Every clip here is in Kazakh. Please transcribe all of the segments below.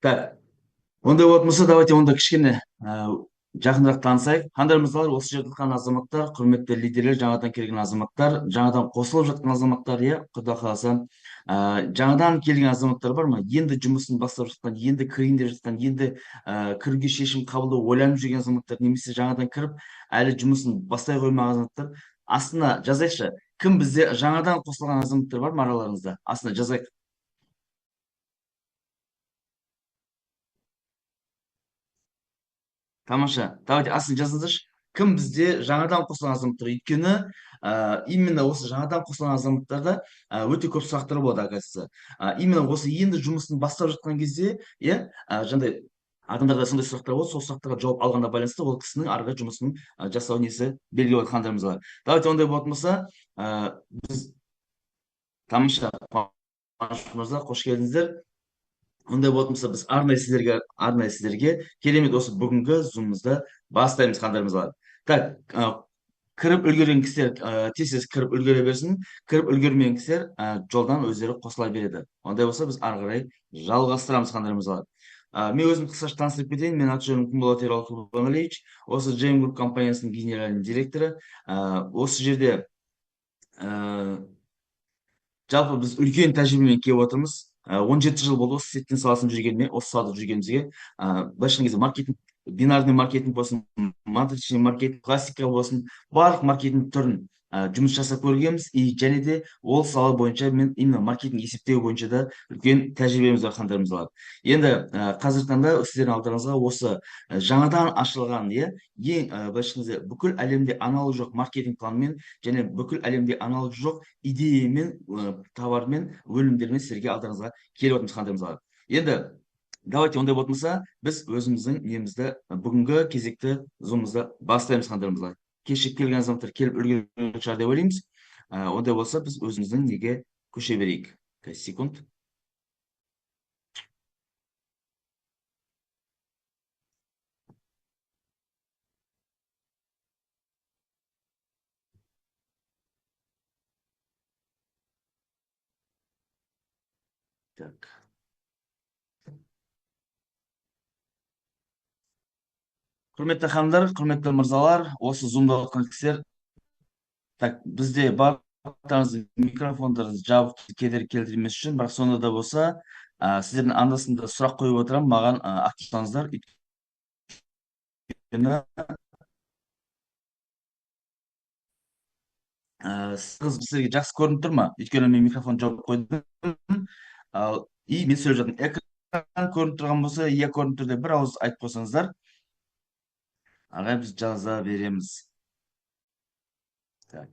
Так, ондай болатын болса, давайте онда кішкене жақынырақ танысайық. Қандай мырзалар, осы жерде жатқан азаматтар, құрметті лидерлер, жаңадан келген азаматтар, жаңадан қосылып жатқан азаматтар, иә, құда қаласа, жаңадан келген азаматтар бар ма? Енді жұмысын бастап жатқан, енді кірейін деп жатқан, енді кіруге шешім қабылдау ойланып жүрген азаматтар, немесе жаңадан кіріп, әлі жұмысын бастай қоймаған азаматтар, астына жазайықшы. Кім бізде жаңадан қосылған азаматтар бар ма араларыңызда? Астына жазайық. Тамаша. Давайте астына жазыңыздаршы. Кім бізде жаңадан қосылған азаматтар? Өйткені именно осы жаңадан қосылған азаматтарда өте көп сұрақтар болады, оказывается. Именно осы енді жұмысын бастап жатқан кезде, иә, жаңағыдай адамдарда сондай сұрақтар болады, сол сұрақтарға жауап алғанда байланысты ол кісінің арғы жұмысын жасау несі белгілеп отқандарымыз бар. Давайте ондай болатын болса, біз тамаша Қуаныш мырза, қош келдіңіздер. Ондай болатын болса, біз арнайы сіздерге керемет осы бүгінгі зумымызды бастаймыз, қандайымыз бар. Так, кіріп үлгерген кісілер тез кіріп үлгере берсін. Кіріп үлгермеген кісілер жолдан өздері қосыла береді. Ондай болса, біз ары қарай жалғастырамыз, қандайымыз бар. Мен өзім қысқаша таныстырып кетейін. Мен аты жөнім Кумболот Ералы Курбаналиевич. Осы JM Group компаниясының генеральный директоры. Осы жерде жалпы біз үлкен тәжірибемен келіп отырмыз. 17 жыл болды осы сеттин саласын жүргеніме, осы салада жүргенімізге. Былайша айтқан кезде маркетинг, бинарный маркетинг болсын, матричный маркетинг, классика болсын, барлық маркетинг түрін жұмыс жасап көргенбіз. И және де ол сала бойынша мен именно маркетинг есептеу бойынша да үлкен тәжірибеміз бар, қандарымыз бар. Енді қазіргі таңда сіздердің алдарыңызға осы жаңадан ашылған, иә, ең былайша айтқан кезде бүкіл әлемде аналогы жоқ маркетинг планымен және бүкіл әлемде аналогы жоқ идеямен, товармен, өнімдермен сіздерге алдарыңызға келіп отырмыз, қандайымыз бар. Енді давайте ондай болатын болса, біз өзіміздің немізді бүгінгі кезекті зумымызды бастаймыз, қандайымыз бар. Кешігіп келген азаматтар келіп үлгерген шығар деп ойлаймыз. Ондай болса, біз өзіміздің неге көше берейік. Секунд. Так. Құрметті ханымдар, құрметті мырзалар, осы зумда отқан кісілер, так, бізде барлықтарыңыздың микрофондарыңыз жабық, кедергі келтірмес үшін, бірақ сонда да болса, сіздердің анда-санда сұрақ қойып отырамын, маған активтаңыздар. Өйткені қыз сіздерге жақсы көрініп тұр ма? Өйткені мен микрофон жауып қойдым. И мен сөйлеп жатырмын. Экран көрініп тұрған болса, иә көрініп тұр деп бір ауыз айтып қойсаңыздар, ағай біз жаза береміз. Так.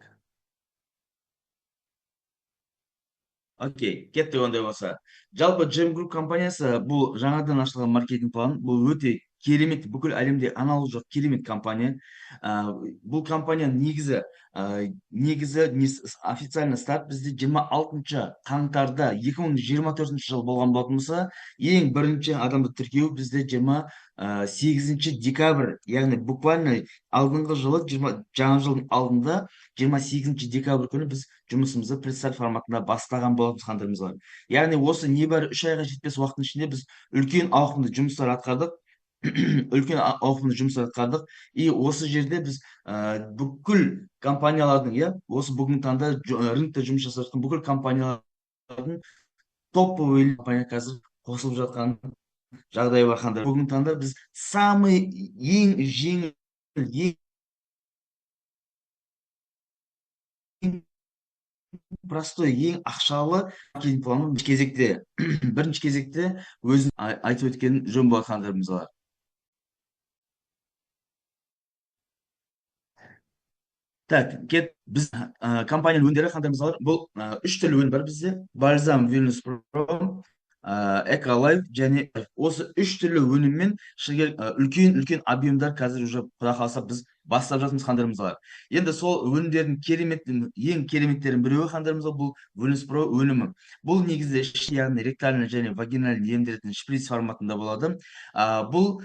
Окей, кеттік ондай болса. Жалпы Джем Групп компаниясы бұл жаңадан ашылған маркетинг план. Бұл өте керемет, бүкіл әлемде аналог жоқ керемет компания. Бұл компанияның негізі официально старт бізде 26 қаңтарда 2024 жыл болған болатын болса, ең бірінші адамды тіркеу бізде 28 декабрь, яғни буквально алдыңғы жылы, жаңа жылдың алдында 28 декабрь күні біз жұмысымызды предстарт форматында бастаған болатынбыз, қандайымыз бар. Яғни осы небәрі 3 айға жетпес уақыттың ішінде біз үлкен ауқымды жұмыстар атқардық. Үлкен ауқымды жұмыстар атқардық. И осы жерде біз бүкіл компаниялардың, иә, осы бүгінгі таңда рынокта жұмыс жасап жатқан бүкіл компаниялардың топовый компания қазір қосылып жатқан жағдай бар, қандай. Бүгінгі таңда біз самый ең жеңіл, ең простой, ең ақшалы маркетинг планын бірінші кезекте бірінші кезекте өзін айтып өткен жөн болады, қандайымыз бар. Так, біз компанияның өнімдері қандай мысалы, бұл үш түрлі өнім бар бізде. Бальзам, Вильнюс Про, Эколайф және осы үш түрлі өніммен үлкен үлкен объемдар қазір уже құда қаласа біз бастап жатырмыз қандырымызға. Енді сол өнімдердің ең кереметтерінің біреуі қандырымызға бұл Венуспро өнімі. Бұл негізі яғни ректальный және вагинальный емдердің шприц форматында болады. Бұл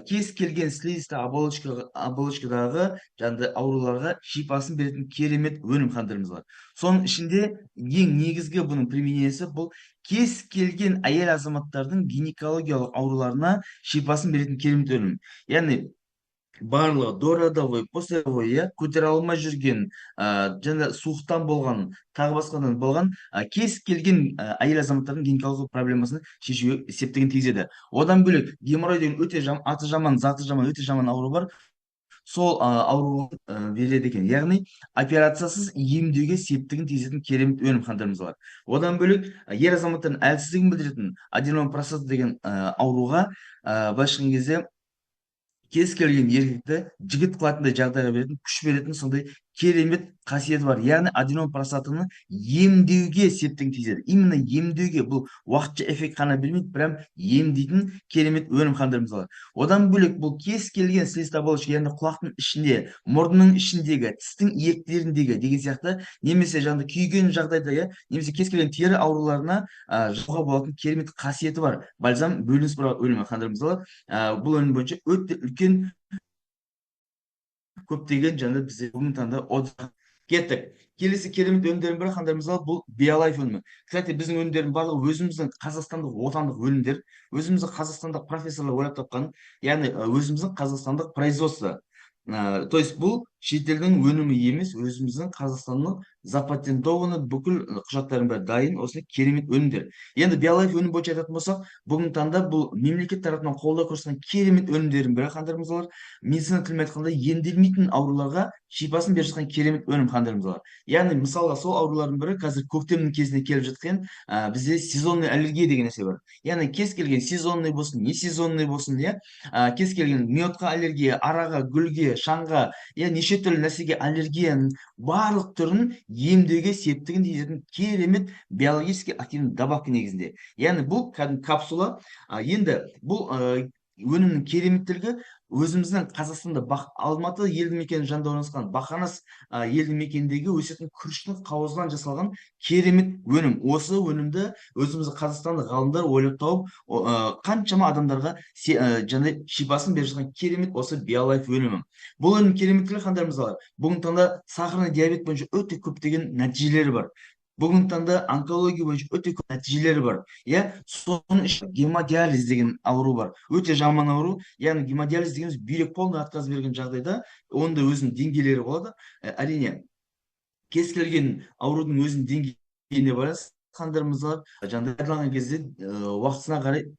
кез келген слизисті оболочкадағы жаңағыдай ауруларға шипасын беретін керемет өнім қандырымызға. Соның ішінде ең негізгі бұның применениесі бұл кез келген әйел азаматтардың гинекологиялық ауруларына шипасын беретін керемет өнім. Яғни барлығы дородовой, посевой, көтере алмай жүрген, және суықтан болған, тағы басқадан болған кез келген әйел азаматтардың гинекологиялық проблемасын шешуге септігін тигізеді. Одан бөлек геморрой деген өте аты жаман, заты жаман, өте жаман ауру бар. Сол ауру береді екен. Яғни операциясыз емдеуге септігін тигізетін керемет өнім қандырымыз бар. Одан бөлек ер азаматтардың әлсіздігін білдіретін аденом простата деген ауруға былайша айтқан кезде кез келген еркекті жігіт қылатындай жағдайға беретін, күш беретін сондай керемет қасиеті бар. Яғни аденом простатаны емдеуге септігін тигізеді. Именно емдеуге, бұл уақытша эффект қана бермейді, прям емдейтін керемет өнім қандырымыз бар. Одан бөлек бұл кез келген слизисті оболочка, яғни құлақтың ішінде, мұрнның ішіндегі, тістің иектеріндегі деген сияқты, немесе жаңағыдай күйген жағдайда, немесе кез келген тері ауруларына жауға болатын керемет қасиеті бар. Бальзам Венуспро өнімі қандырымыз бар. Бұл өнім бойынша өте үлкен көптеген жаңа бізде бүгінгі таңда отзыв кеттік. Келесі керемет өнімдердің бірі қандырымыз бар, бұл Биолайф өнімі. Кстати, біздің өнімдердің барлығы өзіміздің қазақстандық отандық өнімдер, өзіміздің қазақстандық профессорлар ойлап тапқан, яғни өзіміздің қазақстандық производство. То есть бұл шетелдің өнімі емес, өзіміздің қазақстанның запатентованы бүкіл құжаттардың бәрі дайын, осындай керемет өнімдер. Енді Биолайф өнім бойынша айтатын болсақ, бүгінгі таңда бұл мемлекет тарапынан қолдау көрсеткен керемет өнімдердің бірі қандырымыз бар. Медицина тілімен айтқанда емделмейтін ауруларға шипасын беріп жатқан керемет өнім қандырымыз бар. Яғни мысалға сол аурулардың бірі қазір көктемнің кезіне келіп жатқан бізде сезонный аллергия деген нәрсе бар. Яғни кез келген сезонный болсын, не сезонный болсын, кез келген медқа аллергия, араға, гүлге, шаңға, неше түрлі нәрсеге аллергияның барлық түрін емдеуге септігін тигізетін керемет биологически активный добавка негізінде. Яғни бұл капсула, енді бұл өнімнің кереметтілігі өзіміздің Қазақстанда Алматы елді мекені жанында орналасқан Бақанас елді мекеніндегі өсетін күріштің қауызынан жасалған керемет өнім. Осы өнімді өзіміздің қазақстандық ғалымдар ойлап тауып, қаншама адамдарға жаңа шипасын беріп жатқан керемет осы Биолайф өнімі. Бұл өнім кереметтілігі қандайымыз бар? Бүгінгі таңда сахарный диабет бойынша өте көптеген нәтижелері бар. Бүгінгі таңда онкология бойынша өте көп нәтижелері бар. Соның ішінде гемодиализ деген ауру бар. Өте жаман ауру. Яғни гемодиализ дегеніміз бүйрек полный отказ берген жағдайда, онда өзінің деңгейлері болады. Әрине, кез келген аурудың өзінің деңгейіне байланысты қандырымыз бар. Жағдайланған кезде уақытысына қарай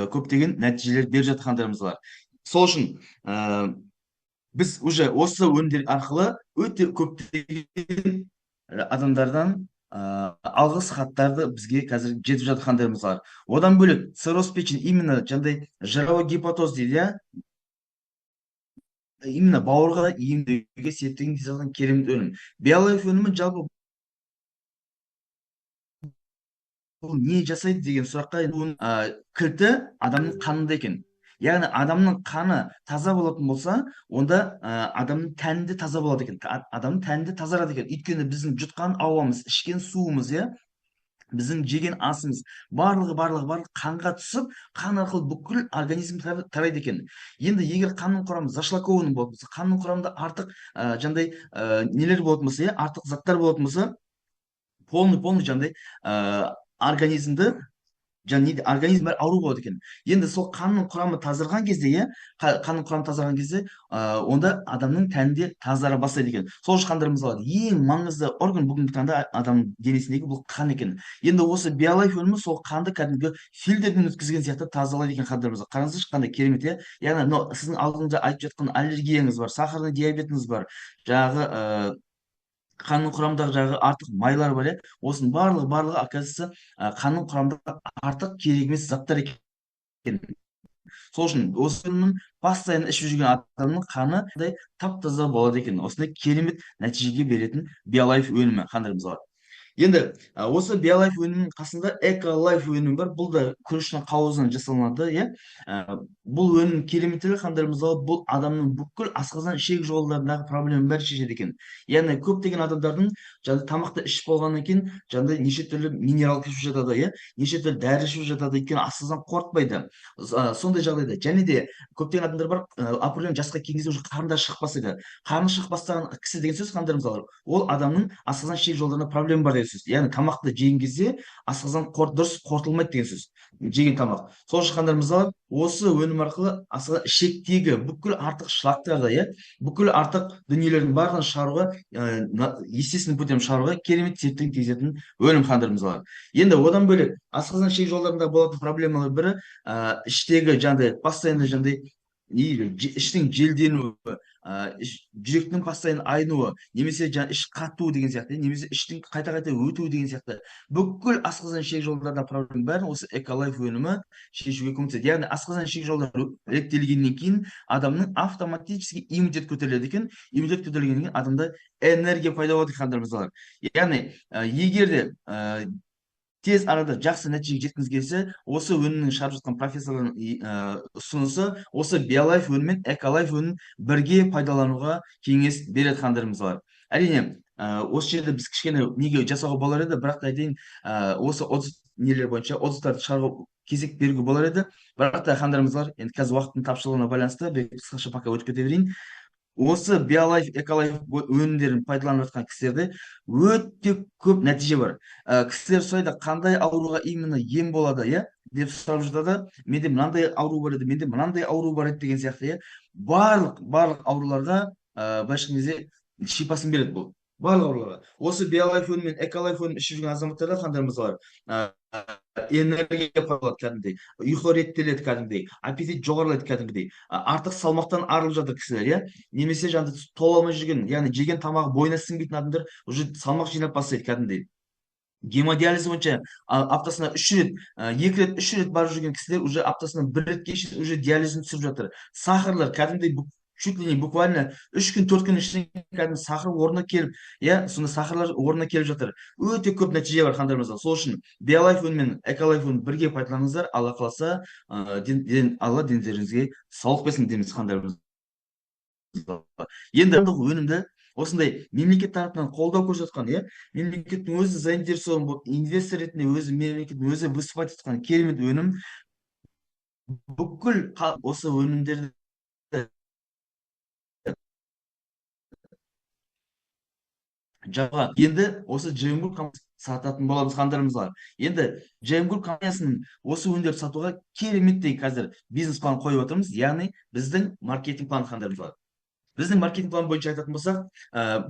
көптеген нәтижелер беріп жатқан қандырымыз бар. Сол үшін біз уже осы өнімдер арқылы өте көптеген адамдардан алғыс хаттарды бізге қазір жетіп жатқандарымыз бар. Одан бөлек цирроз печени, именно жаңағыдай жировой гепатоз дейді, именно бауырға емдеуге септігін тигізетін керемет өнім. Биолайф өнімі жалпы бұл не жасайды деген сұраққа кілті адамның қанында екен. Яғни адамның қаны таза болатын болса, онда адамның тәні де таза болады екен. Адамның тәні де тазарады екен. Өйткені біздің жұтқан ауамыз, ішкен суымыз, біздің жеген асымыз барлығы қанға түсіп, қан арқылы бүкіл организм тарайды екен. Енді егер қанның құрамы зашлакованный болатын болса, қанның құрамында артық жаңағыдай нелер болатын болса, артық заттар болатын болса, полный жаңағыдай организмді организм бәрі ауру болады екен. Енді сол қанның құрамы тазарған кезде, онда адамның тәнінде тазара бастайды екен. Сол үшін қандарымыз алады. Ең маңызды орган бүгінгі таңда адамның денесіндегі бұл қан екен. Енді осы Биолайф өнімі сол қанды кәдімгі фильтрден өткізген сияқты тазалайды екен қандарымызды. Қараңыздаршы, қандай керемет, яғни сіздің алдыңызда айтып жатқан аллергияңыз бар, сахарный диабетіңіз бар, жаңағы қанның құрамындағы жаңағы артық майлар бар, осының барлығы оказывается қанның құрамында артық керек емес заттар екен. Сол үшін осы өнімнің постоянно ішіп жүрген адамның қаны тап-таза болады екен. Осындай керемет нәтижеге беретін Биолайф өнімі қандайымыз бар. енді осы биолайф өнімнің қасында эколайф өнімі бар. Бұл да күріштің қауызынан жасалынады, иә. Бұл өнім кереметтігі қандай, мысалы, бұл адамның бүкіл асқазан ішек жолдарындағы проблеманы бәрін шешеді екен. Яғни көптеген адамдардың жаңағы тамақты ішіп болғаннан кейін жаңағыдай неше түрлі минерал ішіп жатады, иә, неше түрлі дәрі ішіп жатады, өйткені асқазан қорытпайды. Сондай жағдайда және де көптеген адамдар бар, определенный жасқа келген кезде уже қарындары шығып бастайды. Қарны шығып бастаған кісі деген сөз қандай, мысалы, ол адамның асқазан ішек жолдарында проблема бар деген сөз. Яғни тамақты жеген кезде асқазан дұрыс қорытылмайды деген сөз. Жеген тамақ. Сол үшін қандай, мысалы, осы өнім арқылы асқазан ішектегі бүкіл артық шлактарды, иә, бүкіл артық дүниелердің барлығын шығаруға, естественный путем шығаруға керемет септігін тигізетін өнім қандай, мысалы. Енді одан бөлек асқазан ішек жолдарында болатын проблемалар бірі, іштегі жаңағыдай постоянно жаңағыдай іштің желденуі, жүректің постоянно айнуы, немесе жаңағы іш қату деген сияқты, немесе іштің қайта қайта өтуі деген сияқты бүкіл асқазан ішек жолдарда проблема бәрін осы эколайф өнімі шешуге көмектеседі. Яғни асқазан ішек жолдары реттелгеннен кейін адамның автоматически иммунитет көтеріледі екен. Иммунитет көтерілгеннен кейін адамда энергия пайда болады екен, мысалы. Яғни егер де тез арада жақсы нәтижеге жеткіңіз келсе, осы өнімнің шығарып жатқан профессорлардың ұсынысы осы биолайф өнімі мен эколайф өнімін бірге пайдалануға кеңес береді қандырымыз бар. Әрине, осы жерде біз кішкене неге жасауға болар еді, бірақ та айтайын, осы нелер бойынша отзывтарды шығаруға кезек беруге болар еді, бірақ та қандырымыз бар. Енді қазір уақыттың тапшылығына байланысты қысқаша пока өтіп кете берейін. Осы биолайф эколайф өнімдерін пайдаланып жатқан кісілерде өте көп нәтиже бар. Кісілер сұрайды, қандай ауруға именно ем болады, иә, деп сұрап жатады. Менде мынандай ауру бар еді, менде мынандай ауру бар еді деген сияқты, иә. Барлық ауруларға былайша айтқан кезде шипасын береді бұл. Барлық ауруларға. Осы биолайф өнім мен эколайф өнім ішіп жүрген азаматтарда қандай мысалы энергия пайда кәдімгідей, ұйқы реттеледі кәдімгідей, аппетит жоғарылайды кәдімгідей, артық салмақтан арылып жатыр кісілер, иә. Немесе жаңағы тола алмай жүрген, яғни жеген тамағы бойына сіңбейтін адамдар уже салмақ жинап бастайды кәдімгідей. Гемодиализ бойынша аптасына 3 рет, 2 рет, 3 рет барып жүрген кісілер уже аптасына 1 ретке шейін уже диализін түсіріп жатыр. Сахарлар кәдімгідей чуть ли не буквально 3 күн 4 күн ішінен кәдімгі сахар орнына келіп, иә, сонда сахарлар орнына келіп жатыр. Өте көп нәтиже бар қандарымызда. Сол үшін биолайф өнім мен эколайф өнім бірге пайдаланыңыздар. Алла қаласа, алла дендеріңізге саулық берсін дейміз қандарымыз. Енді өнімді осындай мемлекет тарапынан қолдау көрсеткен, иә, мемлекеттің өзі заинтересован болып, инвестор ретінде өзі мемлекеттің өзі выступать еткен керемет өнім. Бүкіл осы өнімдерді жалға енді осы джемгур компаниясы сататын боламыз қандарымызға. Енді джемгур компаниясының осы өнімдерді сатуға кереметтей қазір бизнес план қойып отырмыз, яғни біздің маркетинг план қандарымызға. Біздің маркетинг план бойынша айтатын болсақ,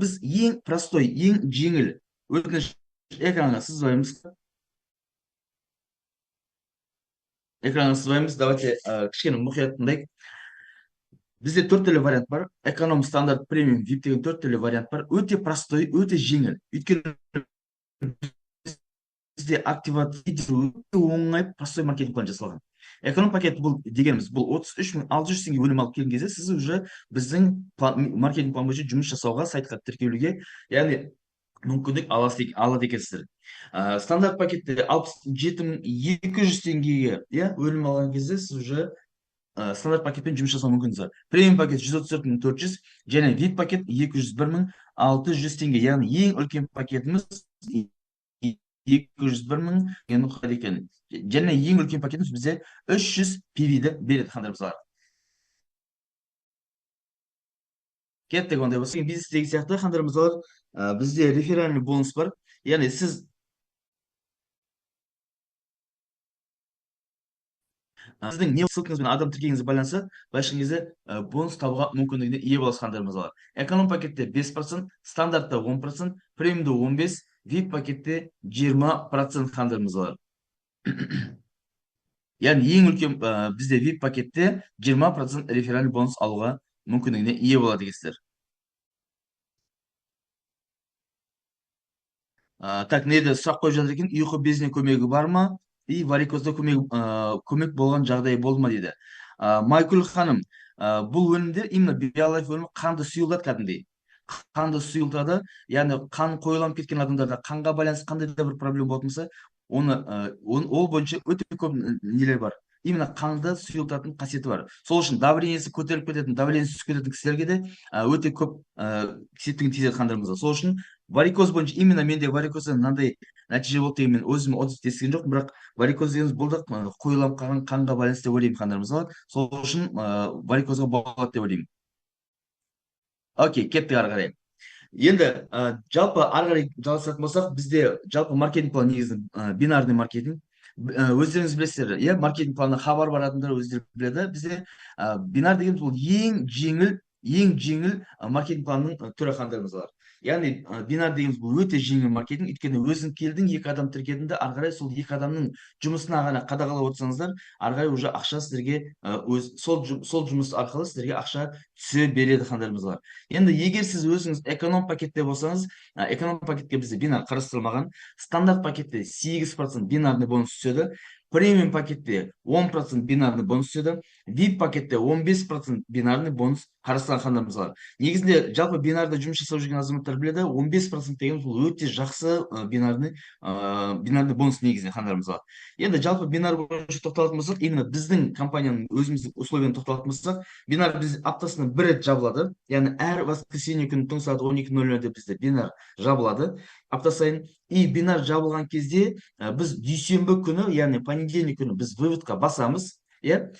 біз ең простой, ең жеңіл, өтініш экранға сызбаймыз. Давайте кішкене мұқият тыңдайық. Бізде 4 түрлі вариант бар. Эконом, стандарт, премиум, вип деген 4 түрлі вариант бар. Өте простой, өте жеңіл. Өйткені бізде активация өте оңай, простой маркетинг план жасалған. Эконом пакет бұл дегеніміз, бұл 33.600 теңге өнім алып келген кезде сіз уже біздің маркетинг план бойынша жұмыс жасауға, сайтқа тіркелуге, яғни мүмкіндік алады екенсіздер. Стандарт пакетте 67.200 теңгеге, иә, өнім алған кезде сіз уже стандарт пакетпен жұмыс жасау мүмкіндігіңіз бар. Премиум пакет 134.400 және вип пакет 201.600 теңге. Яғни ең үлкен пакетіміз 201.000 теңгені құрайды екен. Және ең үлкен пакетіміз бізде 300 PV-ді береді қандарымызға. Кеттік ондай болса, бизнестегі сияқты қандарымызға бізде реферальный бонус бар. Яғни сіз сіздің не ссылкаңызбен адам тіркегіңізге байланысты, былайша кезде бонус табуға мүмкіндігіне ие боласыз қандарымызға. Эконом пакетте 5%, стандартта 10%, премиумда 15%, вип пакетте 20% қандарымызға. Яғни ең үлкен бізде вип пакетте 20% реферальный бонус алуға мүмкіндігіне ие болады екенсіздер. Так, неде сұрақ қойып жатыр екен, ұйқы безіне көмегі бар ма? И варикозда көмек болған жағдай болды ма дейді. Майкүл ханым, бұл өнімдер именно биолайф өнімі қанды сұйылдады кәдімгідей. канды сұйылтады. Яғни қан қойылып кеткен адамдарда қанға байланысты қандай да бір проблема болатын болса, ол бойынша өте көп нелер бар. Именно қанды сұйылтатын қасиеті бар. Сол үшін давлениесі көтеріліп кететін, давлениесі түсіп кететін кісілерге де өте көп септігін тигізеді қандарымызға. Сол үшін варикоз бойынша именно менде варикоздан мынандай нәтиже болды деген мен өзім отзыв естіген жоқпын, бірақ варикоз дегеніміз бұл да қойылып қалған қанға байланысты деп ойлаймын қандарымызға. Сол үшін варикозға болады деп ойлаймын. Окей, кеттік ары қарай. Енді жалпы ары қарай жалғастыратын болсақ, бізде жалпы маркетинг план негізі бинарный маркетинг. Өздеріңіз білесіздер, иә, маркетинг планынан хабар бар адамдар өздері біледі. Бізде бинар дегеніміз бұл ең жеңіл маркетинг планның түрі қандарымыз бар. Яғни бинар дегеніміз бұл өте жеңіл маркетинг, өйткені өзің келдің, екі адам тіркелдің, ары қарай сол екі адамның жұмысына ғана қадағалап отырсаңыздар, ары қарай уже ақша сіздерге сол жұмыс арқылы сіздерге ақша түсе береді қандарымыз бар. Енді егер сіз өзіңіз эконом пакетте болсаңыз, эконом пакетке бізде бинар қарастырылмаған. Стандарт пакетте 8% бинарный бонус түседі. Премиум пакетте 10% бинарный бонус түседі. VIP пакетте 15% бинарный бонус қарастырған қандарымыз бар. Негізінде жалпы бинарда жұмыс жасап жүрген азаматтар біледі, 15% деген бұл өте жақсы бинарный бонус негізінде қандарымыз бар. Енді жалпы бинар бойынша тоқталатын болсақ, именно біздің компанияның өзіміздің условияны тоқталатын болсақ, бинар біз аптасына бір рет жабылады. Яғни әр воскресенье күні түнгі сағат 12:00-де бізде бинар жабылады апта сайын. И бинар жабылған кезде біз дүйсенбі күні, яғни понедельник күні біз выводқа басамыз. Иә,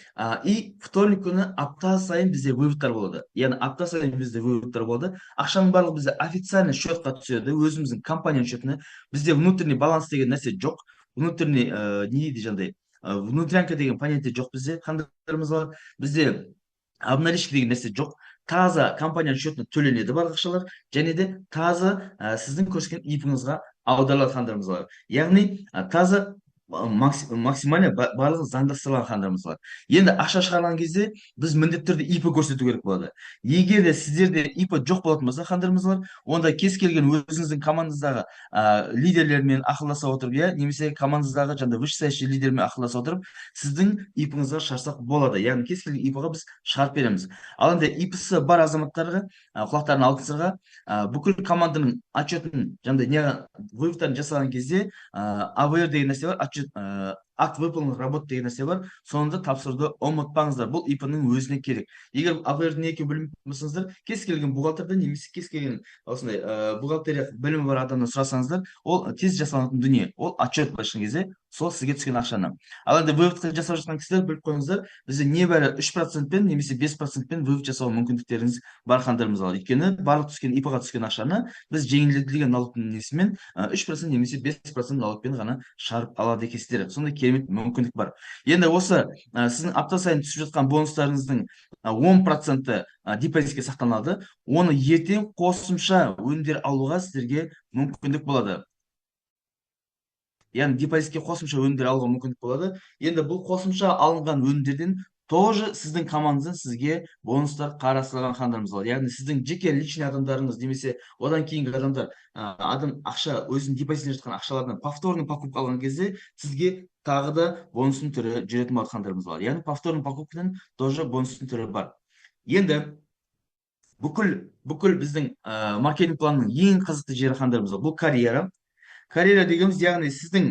и вторник күні апта сайын бізде выводтар болады. Яғни апта сайын бізде выводтар болады. Ақшаның барлығы бізде официально счетқа түседі, өзіміздің компанияның счетіне. Бізде внутренний баланс деген нәрсе жоқ. Внутренний не дейді жаңағыдай, внутрянка деген понятие жоқ бізде қандарымыз бар. Бізде обналичка деген нәрсе жоқ. Таза компанияның счетына төленеді барлық ақшалар, және де таза сіздің көрсеткен ипіңізға аударылады қандарымыз бар. Яғни таза максимально барлығы заңдастырылған қандарымыз бар. Енді ақша шығарған кезде біз міндетті түрде ИП көрсету керек болады. Егер де сіздерде ИП жоқ болатын болса қандарымыз бар, онда кез келген өзіңіздің командаңыздағы лидерлермен ақылдаса отырып, иә, немесе командаңыздағы жаңағы вышестоящий лидермен ақылдаса отырып, сіздің ИПіңізге шығарсақ болады. Яғни кез келген ИПға біз шығарып береміз. Ал енді ИПсі бар азаматтарға, құлақтарын алтын сырға, бүкіл команданың отчетін жаңағыдай не выводтарын жасаған кезде АВР деген нәрсе бар, акт выполненных работ деген нәрсе бар. Сонда тапсыруды ұмытпаңыздар. Бұл ИП-ның өзіне керек. Егер АВР-дің не екенін білмейтін болсаңыздар, кез келген бухгалтерден немесе кез келген осындай бухгалтерия білімі бар адамнан сұрасаңыздар, ол тез жасалатын дүние. Ол отчет былайша кезде сол сізге түскен ақшаны. Ал енді выводқа жасап жатқан кісілер біліп қойыңыздар, бізде небәрі 3%-пен немесе 5%-пен вывод жасау мүмкіндіктеріңіз бар қандарымыз бар. Өйткені барлық түскен ИП-ға түскен ақшаны біз жеңілдетілген налогтың несімен 3% немесе 5% налогпен ғана шығарып алады екенсіздер. Сондай керемет мүмкіндік бар. Енді осы сіздің апта сайын түсіп жатқан бонустарыңыздың 10% депозитке сақталады. Оны ертең қосымша өнімдер алуға сіздерге мүмкіндік болады. Яғни депозитке қосымша өнімдер алуға мүмкіндік болады. Енді бұл қосымша алынған өнімдерден тоже сіздің командаңыздан сізге бонустар қарастырылған қандарымыз бар. Яғни сіздің жеке личный адамдарыңыз немесе одан кейінгі адамдар адам ақша өзінің депозитіне жатқан ақшалардан повторный покупка алған кезде сізге тағы да бонустың түрі жүретін қандарымыз бар. Яғни повторный покупкадан тоже бонустың түрі бар. Енді бүкіл біздің маркетинг планның ең қызықты жері қандарымыз бар. Бұл карьера. Карьера дегеніміз, яғни сіздің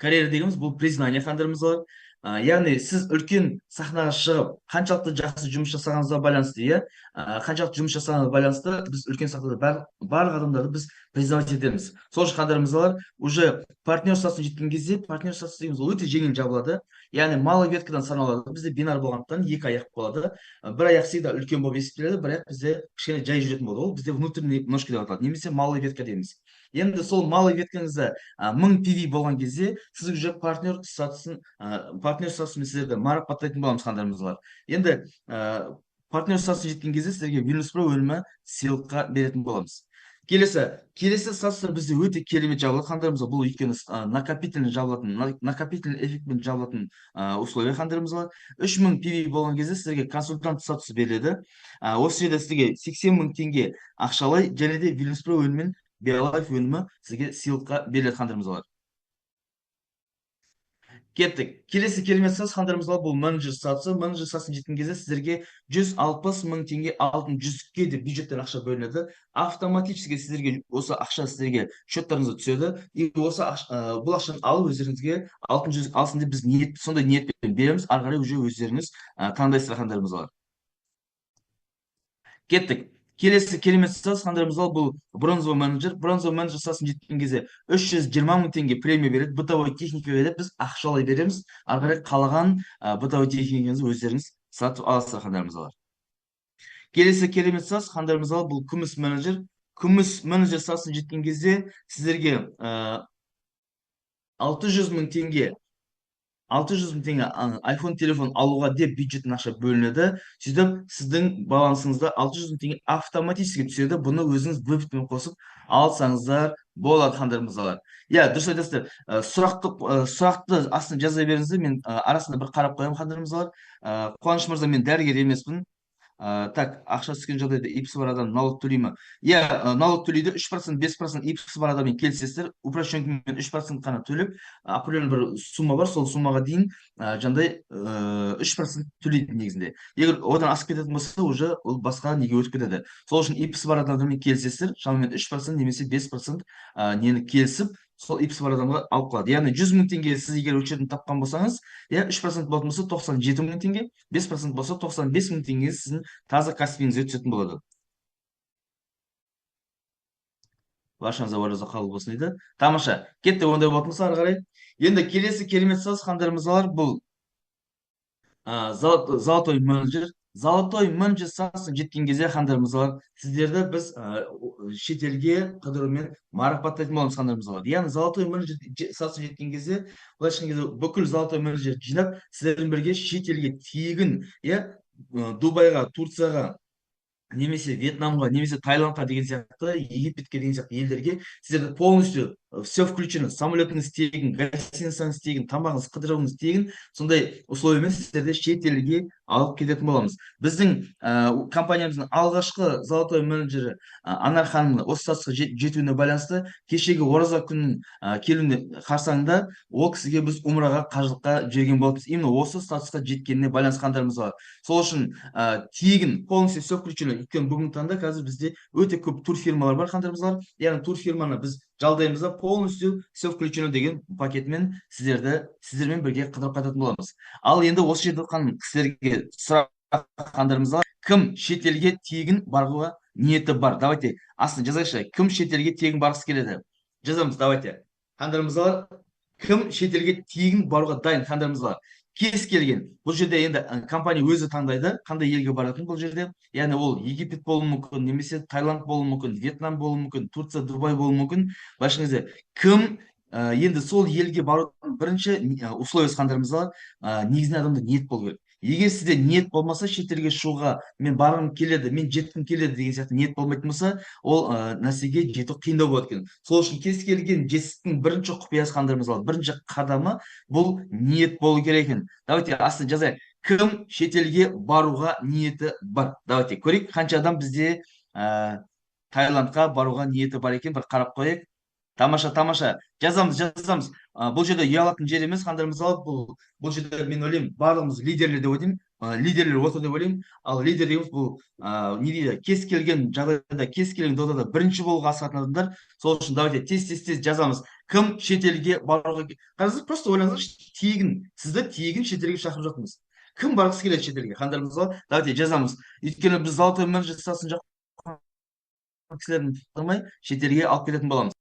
карьера дегеніміз бұл признание қандарымыз бар. Яғни сіз үлкен сахнаға шығып, қаншалықты жақсы жұмыс жасағаныңызға байланысты, иә, қаншалықты жұмыс жасағаныңызға байланысты біз үлкен сахнада барлық адамдарды біз признавать етеміз. Сол үшін қандарымыз бар. Уже партнер статусына жеткен кезде, партнер статус дегеніміз өте жеңіл жабылады. Яғни малый веткадан саналады. Бізде бинар болғандықтан екі аяқ болады. Бір аяқ всегда үлкен болып есептеледі, бір аяқ бізде кішкене жай жүретін болады. Ол бізде внутренний ножка деп аталады, немесе малый ветка дейміз. Енді сол малый веткаңызда 1000 PV болған кезде сіз уже партнер статусымен сіздерді марапаттайтын боламыз қандарымыз бар. Енді партнер статусына жеткен кезде сіздерге Vilnius.Pro өнімі сыйлыққа беретін боламыз. Келесі статустар бізде өте керемет жабылады қандарымыз бар. Бұл өйткені накопительный эффектпен жабылатын условия қандарымыз бар. 3000 PV болған кезде сіздерге консультант статусы беріледі. Осы жерде сізге 80 000 теңге ақшалай және де Vilnius.Pro өнімін Биолайф өнімі сізге сыйлыққа беріледі қандарымыз бар. Кеттік. Келесі керемет сатыс қандырымызға бұл менеджер сатысы. Менеджер сатысына жеткен кезде сіздерге 160 мың теңге алтын жүзікке деп бюджеттен ақша бөлінеді. Автоматически сіздерге осы ақша сіздерге счеттарыңызға түседі. И осы бұл ақшаны алып өздеріңізге алтын жүзік алсын деп біз сондай ниетпен береміз. Ары қарай уже өздеріңіз таңдайсыздар қандайымыз бар. Кеттік. Келесі керемет сатыс қандайымыз бар, бұл бронзовый менеджер. Бронзовый менеджер сатысына жеткен кезде 320 мың теңге премия береді, бытовой техника береді, біз ақшалай береміз. Ары қарай қалаған бытовой техникаңызды өздеріңіз сатып аласыздар қандайымыз бар. Келесі керемет сатыс қандайымыз бар, бұл күміс менеджер. Күміс менеджер сатысына жеткен кезде сіздерге 600 мың теңге 600 мың теңге iPhone телефон алуға деп бюджеттен ақша бөлінеді. Сөйтіп сіздің балансыңызда 600 мың теңге автоматически түседі. Бұны өзіңіз выпитпен қосып алсаңыздар болады қандырымыздар. Иә, дұрыс айтасыздар. Сұрақты астына жаза беріңіздер. Мен арасында бір қарап қоямын қандырымыздар. Қуаныш мырза, мен дәрігер емеспін. Так, ақша түскен жағдайда ипс бар адам налог төлей ме? Иә, налог төлейді. 3%, 5% ипс бар адаммен келісесіздер. Упрощенкамен 3% қана төлеп, определенный бір сумма бар, сол суммаға дейін жандай 3% төлейді негізінде. Егер одан асып кететін болса, уже ол басқа неге өтіп кетеді. Сол үшін ипс бар адамдармен келісесіздер. Шамамен 3% немесе 5% нені келісіп, сол ипс бар адамға алып қалады. Яғни 100 мың теңге сіз егер өтетін тапқан болсаңыз, иә, 3% болатын болса 97 мың теңге, 5% болса 95 мың теңге сіздің таза каспиіңізге түсетін болады. Баршаңызға ораза қабыл болсын дейді. Тамаша. Кетті, ондай болатын болса ары қарай. Енді келесі керемет саз қандайымыз бар, бұл золотой менеджер. Золотой менеджер сатысына жеткен кезде қандайымыз бар, сіздерді біз шетелге қыдырумен марапаттайтын боламыз қандайымыз бар. Яғни золотой менеджер сатысына жеткен кезде, былайша айтқан кезде бүкіл золотой менеджер жинап сіздермен бірге шетелге тегін, иә, Дубайға, Турцияға, немесе Вьетнамға, немесе Таиландқа деген сияқты, Египетке деген сияқты елдерге сіздерді полностью все включено, самолетіңіз тегін, гостиницаңыз тегін, тамағыңыз, қыдырауыңыз тегін, сондай условиямен сіздерді шет елге алып кететін боламыз. Біздің компаниямыздың алғашқы золотой менеджері Анар ханымның осы статусқа жетуіне байланысты кешегі ораза күннің келуіне қарсаңында ол кісіге біз умраға қажылыққа жіберген болатынбыз. Именно осы статусқа жеткеніне байланысқандарымыз бар. Сол үшін тегін полностью все включено. Өйткені бүгінгі таңда қазір бізде өте көп турфирмалар бар қандайымыз бар. Яғни турфирманы біз жалдаймыз да полностью все включено деген пакетмен сіздермен бірге қыдырып қайтатын боламыз. Ал енді осы жерде жатқан кісілерге сұрақ қандайымыз бар. Кім шетелге тегін баруға ниеті бар? Давайте астына жазайықшы. Кім шетелге тегін барғысы келеді? Жазамыз, давайте. Қандайымыз бар? Кім шетелге тегін баруға дайын? Қандайымыз бар? Кез келген. Бұл жерде енді компания өзі таңдайды, қандай елге баратын бұл жерде. Яғни ол Египет болуы мүмкін, немесе Таиланд болуы мүмкін, Вьетнам болуы мүмкін, Турция, Дубай болуы мүмкін. Былайша кезде кім енді сол елге барудың бірінші условиясы қандайымыз бар? Негізінен адамда ниет болу керек. Егер сізде ниет болмаса, шетелге шығуға мен барғым келеді, мен жеткім келеді деген сияқты ниет болмайтын болса, ол нәрсеге жету қиындау болады екен. Сол үшін кез келген жетістіктің бірінші құпиясы қандайымыз бар? Бірінші қадамы бұл ниет болу керек екен. Давайте астына жазайық. Кім шетелге баруға ниеті бар? Давайте көрейік, қанша адам бізде Таиландқа баруға ниеті бар екен, бір қарап қояйық. Тамаша, тамаша. Жазамыз. Бұл жерде ұялатын жер емес, қандайымыз алып, бұл жерде мен ойлаймын, барлығымыз лидерлер деп ойлаймын. Лидерлер отыр деп ойлаймын. Ал лидер дегеніміз бұл не дейді, кез келген жағдайда, кез келген додада бірінші болуға асығатын адамдар. Сол үшін давайте тез жазамыз. Кім шетелге баруға? Қазір просто ойлаңыздаршы, тегін, сізді тегін шетелге шақырып жатырмыз. Кім барғысы келеді шетелге? Қандайымыз бар? Давайте жазамыз. Өйткені біз золотой менеджер жасасын жаққан кісілерін шетелге алып кететін боламыз.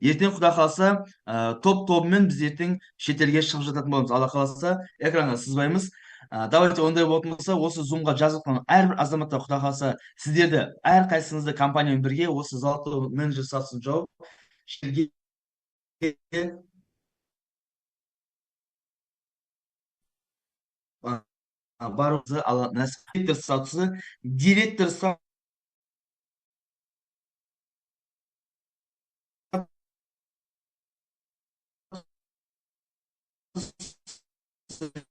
ертең құда қаласа топ-тобымен біз ертең шетелге шығып жататын боламыз. Алла қаласа экранға сызбаймыз. Давайте ондай болатын болса, осы зумға жазылып қалған әрбір азаматтар құда қаласа сіздерді әрқайсыңызды компаниямен бірге осы золотой менеджер статусын жауып шетелге баруыңызды алла нәсіп директор статусы директор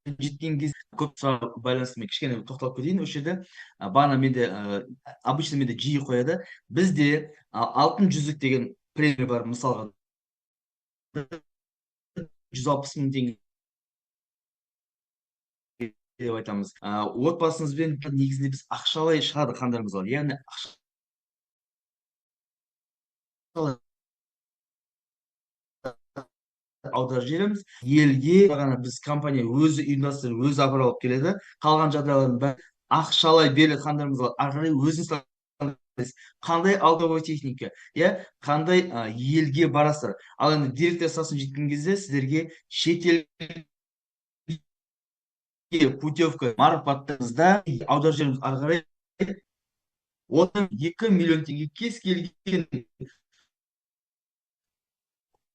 жеткен кезде көп сұраққа байланысты мен кішкене тоқталып кетейін осы жерде. Бағана менде обычно менде жиі қояды, бізде алтын жүзік деген премия бар. Мысалға 160 000 теңге деп айтамыз. Отбасыңызбен негізінде біз ақшалай шығады қандарымыз бар, яғни ақшалай аударып жібереміз елге. Ғана біз компания өзі ұйымдастырып өзі апарып алып келеді. Қалған жағдайлардың бәрі ақшалай беріледі қандарымызға. Ары қарай өзіңіз таңдайсыз. Қандай алдовой техника, иә, қандай елге барасыздар. Ал енді директор статусына жеткен кезде сіздерге шетелге путевка марапаттарыңызда аударып жібереміз. Ары қарай 2 миллион теңге кез келген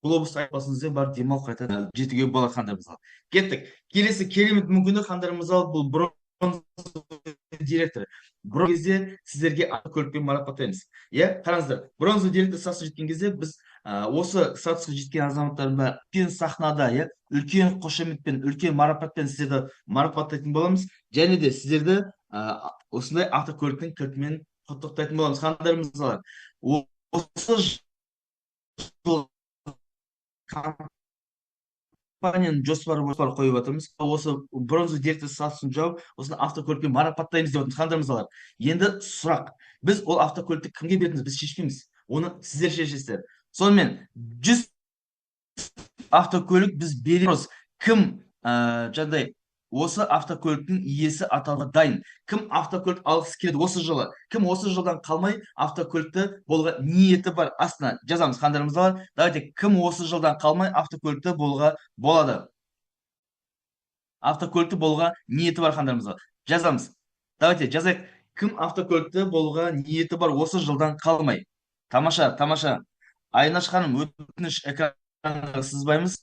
глобус айналасыңызбен барып демалып қайта жетуге болады қандарымызға. Кеттік. Келесі керемет мүмкіндік қандарымызға бұл бронз директор. Бронз кезде сіздерге автокөлікпен марапаттаймыз. Иә, қараңыздар. Бронза директор статусына жеткен кезде біз осы статусқа жеткен азаматтардың бәрі үлкен сахнада, иә, үлкен қошеметпен, үлкен марапатпен сіздерді марапаттайтын боламыз. Және де сіздерді осындай автокөліктің кілтімен құттықтайтын боламыз қандарымызға. Осы жыл компанияның жоспары қойып жатырмыз. Осы бронза директор статусын жауып, осыны автокөлікпен марапаттаймыз деп отырмыз қандарымызға. Енді сұрақ: біз ол автокөлікті кімге береміз? Біз шешпейміз. Оны сіздер шешесіздер. Сонымен 100 автокөлік біз береміз. Кім жаңағыдай осы автокөліктің иесі атауға дайын? Кім автокөлік алғысы келеді осы жылы? Кім осы жылдан қалмай автокөлікті болуға ниеті бар? Астына жазамыз қандарымызда бар. Давайте, кім осы жылдан қалмай автокөлікті болуға болады? Автокөлікті болуға ниеті бар қандарымызға жазамыз. Давайте жазайық. Кім автокөлікті болуға ниеті бар осы жылдан қалмай? Тамаша, тамаша. Айнаш ханым, өтініш экранға сызбаймыз.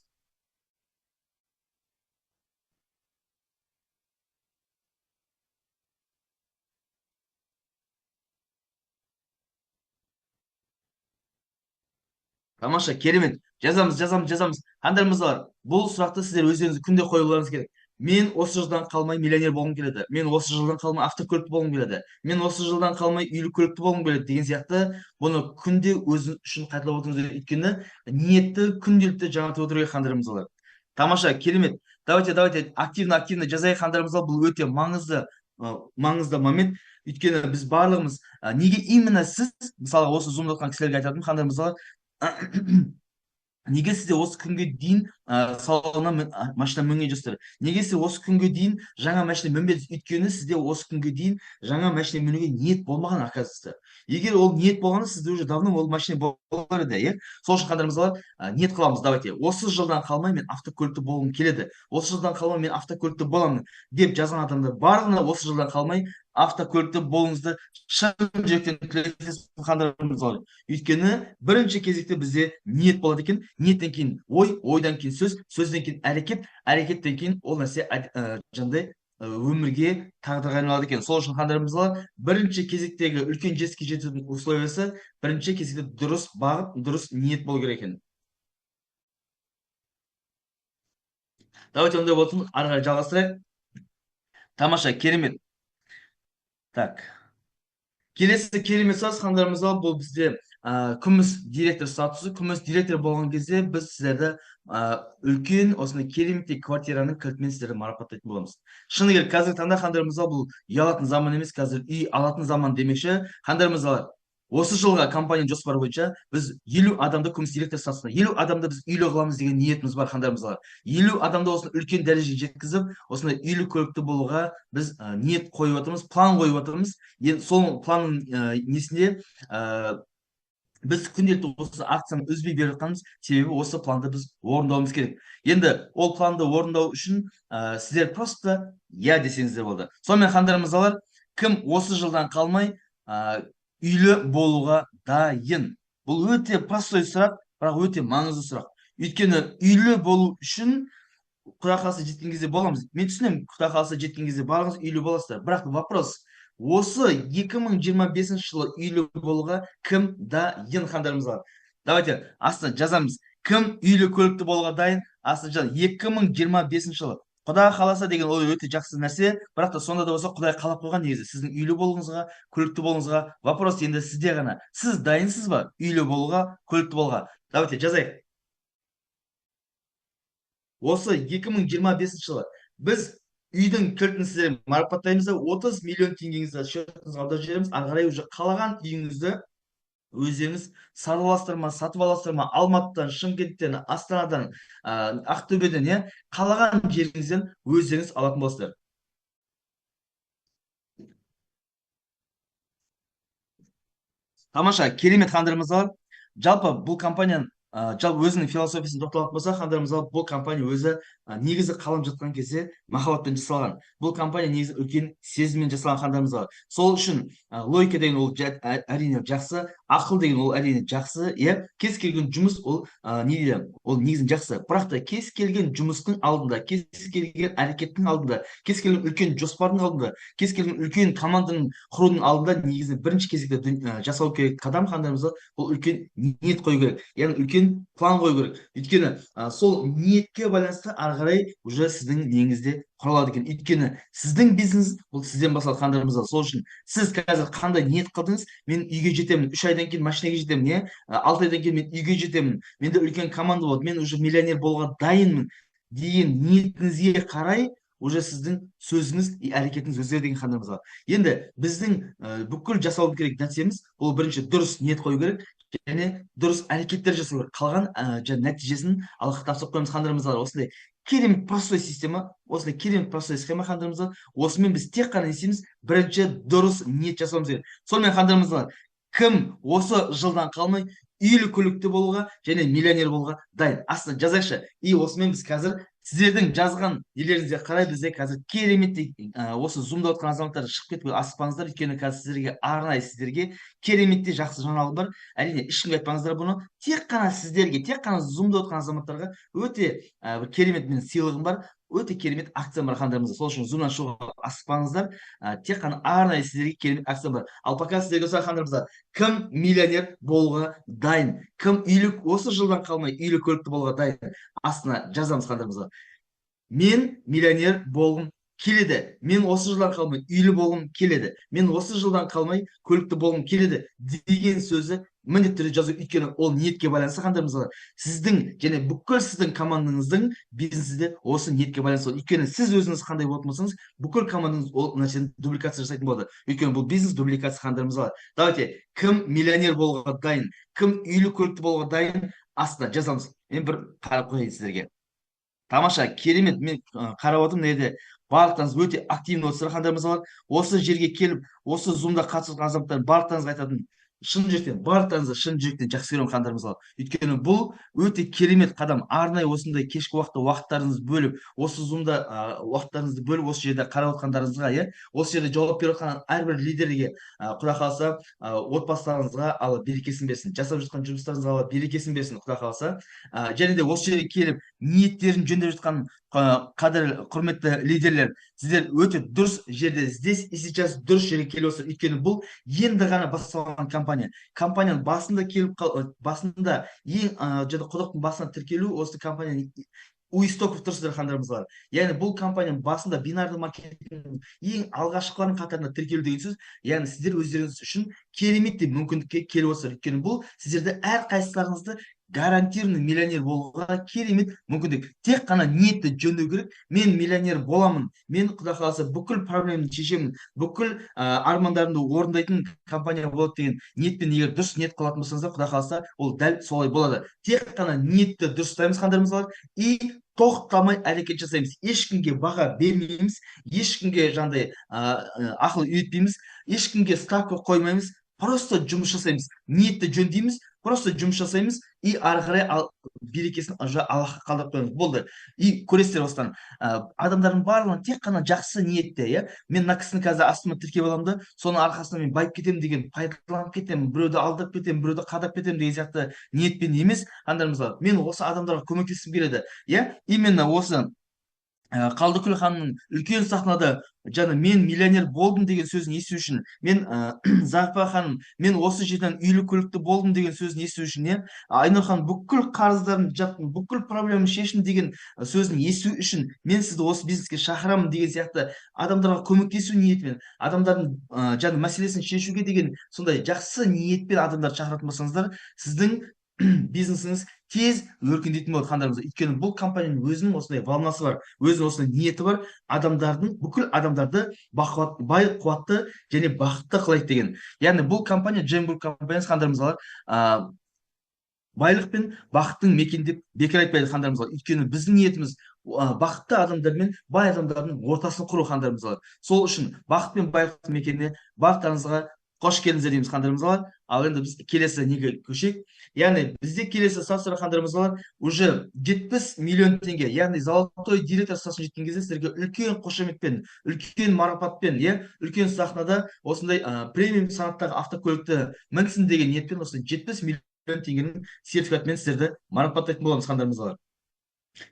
Тамаша, керемет. Жазамыз. Қандарымыз бар. Бұл сұрақты сіздер өздеріңіз күнде қоюларыңыз керек. Мен осы жылдан қалмай миллионер болғым келеді. Мен осы жылдан қалмай автокөлікті болғым келеді. Мен осы жылдан қалмай үйлі көлікті болғым келеді деген сияқты бұны күнде өзіңіз үшін қайталап отырыңыз керек. Өйткені ниетті күнделікті жаңартып отыру керек қандарымыз бар. Тамаша, керемет. Давайте активно жазайық қандарымыз бар. Бұл өте маңызды момент. Өйткені біз барлығымыз неге именно сіз, мысалы осы зумда отырған кісілерге айтатыным қандарымыз бар, неге сіздер осы күнге дейін салоннан машина мінген жоқсыздар? Неге сіздер осы күнге дейін жаңа машина мінбедіңіз? Өйткені сізде осы күнге дейін жаңа машина мінуге ниет болмаған, оказывается. Егер ол ниет болғанда сізде уже давно ол машина болар еді, иә. Сол үшін қандарымызға ниет қыламыз. Давайте, осы жылдан қалмай мен автокөлікті болғым келеді. Осы жылдан қалмай мен автокөлікті боламын деп жазған адамдар барлығына осы жылдан қалмай автокөлікті болуыңызды шын жүректен тілейміз қандарымызға. Өйткені бірінші кезекте бізде ниет болады екен. Ниеттен кейін ой, ойдан кейін сөз, сөзден кейін әрекет, әрекеттен кейін ол нәрсе жаңағыдай өмірге тағдырға айналады екен. Сол үшін қандарымызға бірінші кезектегі үлкен жетістікке жетудің условиясы бірінші кезекте дұрыс бағыт, дұрыс ниет болу керек екен. Давайте ондай болсын, ары қарай жалғастырайық. Тамаша, керемет. Так. Келесі керемет саз қандарымызға бұл бізде күміс директор статусы. Күміс директор болған кезде біз сіздерді үлкен осындай кереметтей квартираның кілтімен сіздерді марапаттайтын боламыз. Шыны керек, қазіргі таңда қандарымызға бұл үй алатын заман емес, қазір үй алатын заман демекші. Қандарымызға осы жылға компанияның жоспары бойынша біз 50 адамды күміс директор статусына, 50 адамды біз үйлі қыламыз деген ниетіміз бар қандарымызға. 50 адамды осыны үлкен дәрежеге жеткізіп, осындай үйлі көлікті болуға біз ниет қойып отырмыз, план қойып отырмыз. Сол планның несінде біз күнделікті осы акцияны үзбей беріп жатқанымыз себебі осы планды біз орындауымыз керек. Енді ол планды орындау үшін сіздер просто я десеңіздер болды. Сонымен қандай мырзалар, кім осы жылдан қалмай үйлі болуға дайын? Бұл өте простой сұрақ, бірақ өте маңызды сұрақ. Өйткені үйлі болу үшін Құдай қаласа жеткен кезде боламыз. Мен түсінемін, Құдай қаласа жеткен кезде барыңыз үйлі боласыздар. Бірақ вопрос, осы 2025 жылы үйлі болуға кім дайын, қандарымыз бар? Давайте астына жазамыз. Кім үйлі көлікті болуға дайын? Астына жазамыз. 2025 жылы. Құдай қаласа деген ол өте жақсы нәрсе, бірақ та сонда да болса Құдай қалап қойған негізі сіздің үйлі болуыңызға, көлікті болуыңызға. Вопрос енді сізде ғана. Сіз дайынсыз ба үйлі болуға, көлікті болуға? Давайте жазайық. Осы 2025 жылы біз үйдің кілтін сіздерге марапаттаймыз да 30 миллион теңгеңізді счетыңызға аударып жібереміз. Ары қарай уже қалаған үйіңізді өздеріңіз сатып аласыздар ма, Алматыдан, Шымкенттен, Астанадан, Ақтөбеден, қалаған жеріңізден өздеріңіз алатын боласыздар. Тамаша, керемет қандырымыз бар. Жалпы бұл компанияның жалпы өзінің философиясын тоқталатын болсақ, қандырымыз бар, бұл компания өзі негізі қалам жатқан кезде махаббатпен жасалған. Бұл компания негізі үлкен сезіммен жасалған, қандырымыз бар. Сол үшін логика деген ол әрине жақсы, ақыл деген ол әрине жақсы, иә. Кез келген жұмыс ол не дейді, ол негізін жақсы. Бірақ та кез келген жұмыстың алдында, кез келген әрекеттің алдында, кез келген үлкен жоспардың алдында, кез келген үлкен команданың құрудың алдында негізі бірінші кезекте жасау керек қадам, қандайымызда бұл үлкен ниет қою керек, яғни үлкен план қою керек. Өйткені сол ниетке байланысты ары қарай уже сіздің неңізде құралады екен. Өйткені сіздің бизнес бұл сізден басталады, қандайымызда. Сол үшін сіз қазір қандай ниет қылдыңыз? Мен үйге жетемін, 3 айдан кейін машинаға жетемін, 6 айдан кейін мен үйге жетемін, менде үлкен команда болады, мен уже миллионер болуға дайынмын деген ниетіңізге қарай уже сіздің сөзіңіз и әрекетіңіз өзгереді деген қандайымыз бар. Енді біздің бүкіл жасау керек нәрсеміз бұл бірінші дұрыс ниет қою керек және дұрыс әрекеттер жасау керек. Қалған нәтижесін Аллахқа тапсырып қоямыз, қандайымыз бар. Осындай керемет простой система, осындай керемет простой схема, қандайымыз бар. Осымен біз тек қана не істейміз? Бірінші дұрыс ниет жасауымыз керек. Сонымен қандайымыз бар. Кім осы жылдан қалмай үйлі көлікті болуға және миллионер болуға дайын? Астына жазайықшы. И осымен біз қазір сіздердің жазған нелеріңізге қарай бізде қазір кереметтей осы зумда отқан азаматтар шығып кетпей асықпаңыздар. Өйткені қазір сіздерге арнайы сіздерге кереметтей жақсы жаңалық бар. Әрине ешкімге айтпаңыздар бұны. Тек қана сіздерге, тек қана зумда отқан азаматтарға өте бір керемет менің сыйлығым бар. Өте керемет акция бар, қандайымызда. Сол үшін зумнан шығуға асықпаңыздар. Тек қана арнайы сіздерге керемет акция бар. Ал пока сіздерге осылай, қандайымызда, кім миллионер болуға дайын? Кім осы жылдан қалмай үйлі көлікті болуға дайын? Астына жазамыз, қандайымызда. Мен миллионер болғым келеді. Мен осы жылдан қалмай үйлі болғым келеді. Мен осы жылдан қалмай көлікті болғым келеді деген сөзі міндетті түрде жазу. Өйткені ол ниетке байланысты, қандайымызға. Сіздің және бүкіл сіздің командаңыздың бизнесінде осы ниетке байланысты. Өйткені сіз өзіңіз қандай болатын болсаңыз, бүкіл командаңыз ол нәрсені дубликация жасайтын болады. Өйткені бұл бизнес дубликация, қандайымызға. Давайте, кім миллионер болуға дайын? Кім үйлі көлікті болуға дайын? Астына жазамыз. Мен бір қарап қояйын сіздерге. Тамаша, керемет. Мен қарап отырмын, неде барлықтарыңыз өте активный отырсыздар, қандайымыз бар. Осы жерге келіп, осы зумда қатысып жатқан азаматтар барлықтарыңызға айтатын, шын жүректен, барлықтарыңызды шын жүректен жақсы көремін, қандайымыз бар. Өйткені бұл өте керемет қадам. Арнайы осындай кешкі уақытта уақыттарыңызды бөліп, осы зумда уақыттарыңызды бөліп, осы жерде қарап отқандарыңызға, осы жерде жауап беріп отқан әрбір лидерге Құдай қаласа отбасыларыңызға Алла берекесін берсін, жасап жатқан жұмыстарыңызға Алла берекесін берсін, Құдай қаласа. Және де осы жерге келіп ниеттерін жөндеп жатқан қадірлі құрметті лидерлер, сіздер өте дұрыс жерде, здесь и сейчас дұрыс жерге келіп отырсыздар. Өйткені бұл енді ғана басталған компания. Компанияның басында келіп басында ең құдықтың басына тіркелу осы компанияның у истоков тұрсыздар, қандайымыз бар. Яғни бұл компанияның басында бинарлы маркетингтің ең алғашқылардың қатарына тіркелу деген сөз, яғни сіздер өздеріңіз үшін кереметтей мүмкіндікке келіп отырсыздар. Өйткені бұл сіздерді әрқайсыларыңызды гарантированный миллионер болуға керемет мүмкіндік. Тек қана ниетті жөндеу керек. Мен миллионер боламын, мен Құдай қаласа бүкіл проблеманы шешемін, бүкіл армандарымды орындайтын компания болады деген ниетпен егер дұрыс ниет қылатын болсаңыздар, Құдай қаласа ол дәл солай болады. Тек қана ниетті дұрыс ұстаймыз, қандайымыз бар, и тоқтамай әрекет жасаймыз. Ешкімге баға бермейміз, ешкімге жандай ақыл үйретпейміз, ешкімге ставка қоймаймыз. просто жұмыс жасаймыз, ниетті жөндейміз, просто жұмыс жасаймыз и ары қарай берекесін уже аллахқа қалдырып қоямыз, болды. И көресіздер осыдан адамдардың барлығы тек қана жақсы ниетте, иә, мен мына кісіні қазір астыма тіркеп аламын да соның арқасында мен байып кетемін деген, пайдаланып кетемін, біреуді алдап кетемін, біреуді қадап кетемін деген сияқты ниетпен емес, қандайымызға мен осы адамдарға көмектескім келеді, иә, именно осы қалдыкүл ханның үлкен сахнада жаңа мен миллионер болдым деген сөзін есту үшін, мен Зағипа ханым мен осы жерден үйлі көлікті болдым деген сөзін есту үшін, иә, Айнұр ханым бүкіл қарыздарын жаптым, бүкіл проблеманы шештім деген сөзін есту үшін мен сізді осы бизнеске шақырамын деген сияқты адамдарға көмектесу ниетімен, адамдардың жаңа мәселесін шешуге деген сондай жақсы ниетпен адамдарды шақыратын болсаңыздар, сіздің бизнесіңіз тез өркендейтін болады қандайымыз. Өйткені бұл компанияның өзінің осындай волнасы бар, өзінің осындай ниеті бар, адамдардың бүкіл адамдарды бай, қуатты және бақытты қылайды деген. Яғни бұл компания Джем Груп компаниясы қандайымызға байлық пен бақыттың мекені деп бекер айтпайды қандайымызға. Өйткені біздің ниетіміз бақытты адамдар мен бай адамдардың ортасын құру қандайымызға. Сол үшін бақыт пен байлықтың мекеніне барлықтарыңызға қош келдіңіздер дейміз қандайымызға. Ал енді біз келесі неге көшейік. Яғни бізде келесі ставкалар қандайымызға уже 70 миллион теңге, яғни золотой директор статусына жеткен кезде сіздерге үлкен қошеметпен, үлкен марапатпен, иә, үлкен сахнада осындай премиум санаттағы автокөлікті мінсін деген ниетпен осындай 70 миллион теңгенің сертификатымен сіздерді марапаттайтын боламыз қандайымызға.